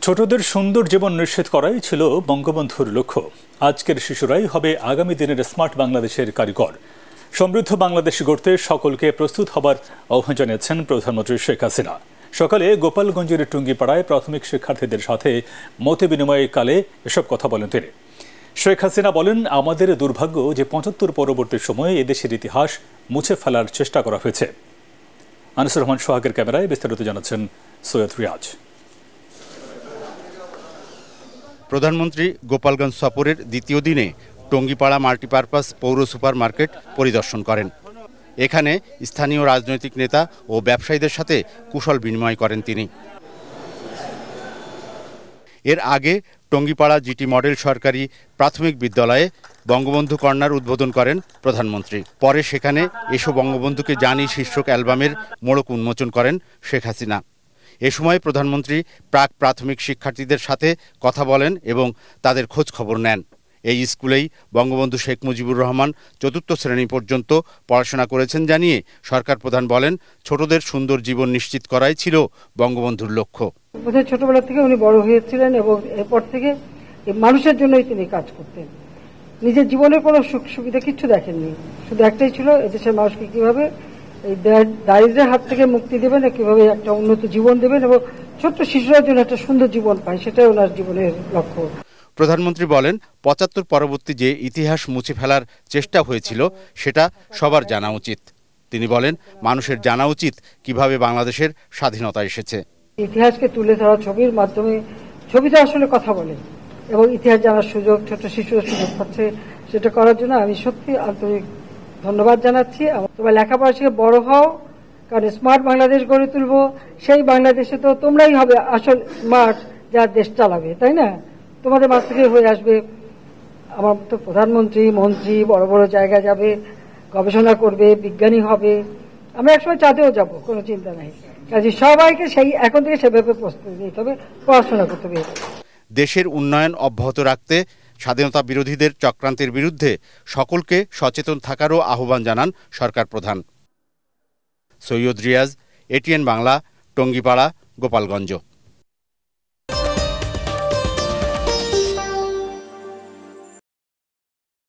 ছোটদের সুন্দর জীবন নিশ্চিত করাই ছিল বঙ্গবন্ধুর লক্ষ্য। আজকের শিশুরাই হবে আগামী দিনের স্মার্ট বাংলাদেশের কারিগর। সমৃদ্ধ বাংলাদেশ গড়তে সকলকে প্রস্তুত হবার আহ্বান জানিয়েছেন প্রধানমন্ত্রী শেখ হাসিনা। সকালে গোপালগঞ্জের টুঙ্গিপাড়ায় প্রাথমিক শিক্ষার্থীদের সাথে মত বিনিময়কালে এসব কথা বলেন তিনি। শেখ হাসিনা বলেন, আমাদের দুর্ভাগ্য যে ৭৫ পরবর্তী সময়ে এদেশের ইতিহাস মুছে ফেলার চেষ্টা করা হয়েছে। আনিসুর রহমান সোহাগের ক্যামেরায় বিস্তারিত জানাচ্ছেন সৈয়দ রিয়াজ। প্রধানমন্ত্রী গোপালগঞ্জ সফরের দ্বিতীয় দিনে টঙ্গিপাড়া মাল্টিপারপাস পৌর সুপার মার্কেট পরিদর্শন করেন। এখানে স্থানীয় রাজনৈতিক নেতা ও ব্যবসায়ীদের সাথে কুশল বিনিময় করেন তিনি। এর আগে টঙ্গিপাড়া জিটি মডেল সরকারি প্রাথমিক বিদ্যালয়ে বঙ্গবন্ধু কর্নার উদ্বোধন করেন প্রধানমন্ত্রী। পরে সেখানে এসো বঙ্গবন্ধুকে জানি শীর্ষক অ্যালবামের মোড়ক উন্মোচন করেন শেখ হাসিনা। এ সময় প্রধানমন্ত্রী প্রাক প্রাথমিক শিক্ষার্থীদের সাথে কথা বলেন এবং তাদের খোঁজ খবর নেন। এই স্কুলেই বঙ্গবন্ধু শেখ মুজিবুর রহমান ৪র্থ শ্রেণী পর্যন্ত পড়াশোনা করেছেন জানিয়ে সরকার প্রধান বলেন, ছোটদের সুন্দর জীবন নিশ্চিত করাই ছিল বঙ্গবন্ধুর লক্ষ্য। ছোটবেলা থেকে উনি বড় হয়েছিলেন এবং এরপর থেকে মানুষের জন্যই তিনি কাজ করতেন। নিজের জীবনের কোনো সুখ সুবিধা কিছু দেখেননি, শুধু একটাই ছিল এদেশের মানুষকে কিভাবে এই দারিদ্র্যের হাত থেকে মুক্তি দেবেন, কিভাবে একটা উন্নত জীবন দেবেন এবং ছোট্ট শিশুরা যেন একটা সুন্দর জীবন পায়, সেটাই ওনার জীবনের লক্ষ্য। প্রধানমন্ত্রী বলেন, ৭৫ পরবর্তী যে ইতিহাস মুছে ফেলার চেষ্টা হয়েছিল সেটা সবার জানা উচিত। তিনি বলেন, মানুষের জানা উচিত কিভাবে বাংলাদেশের স্বাধীনতা এসেছে। ইতিহাসকে তুলে ধরা ছবির মাধ্যমে, ছবিতে আসলে কথা বলে এবং ইতিহাস জানার সুযোগ ছোট শিশুরা সুযোগ পাচ্ছে, সেটা করার জন্য আমি সত্যি আন্তরিক ধন্যবাদ জানাচ্ছি। তোমার লেখাপড়া শিখে বড় হও, কারণ স্মার্ট বাংলাদেশ গড়ে তুলবো। সেই বাংলাদেশে তো তোমরাই হবে আসল স্মার্ট, যা দেশ চালাবে, তাই না? তোমাদের মাঝ থেকে হয়ে আসবে আমার তো প্রধানমন্ত্রী, মন্ত্রী, বড় বড় জায়গায় যাবে, গবেষণা করবে, বিজ্ঞানী হবে। আমরা একসময় চাঁদেও যাব, কোনো চিন্তা নাই। কাজে সবাইকে সেই এখন থেকে সেভাবে প্রস্তুতি নিতে হবে, পড়াশোনা করতে হবে। দেশের উন্নয়ন অব্যাহত রাখতে স্বাধীনতা বিরোধীদের চক্রান্তের বিরুদ্ধে সকলকে সচেতন থাকারও আহ্বান জানান সরকার প্রধান। সৈয়দ রিয়াজ, এটিএন বাংলা, টঙ্গিপাড়া, গোপালগঞ্জ।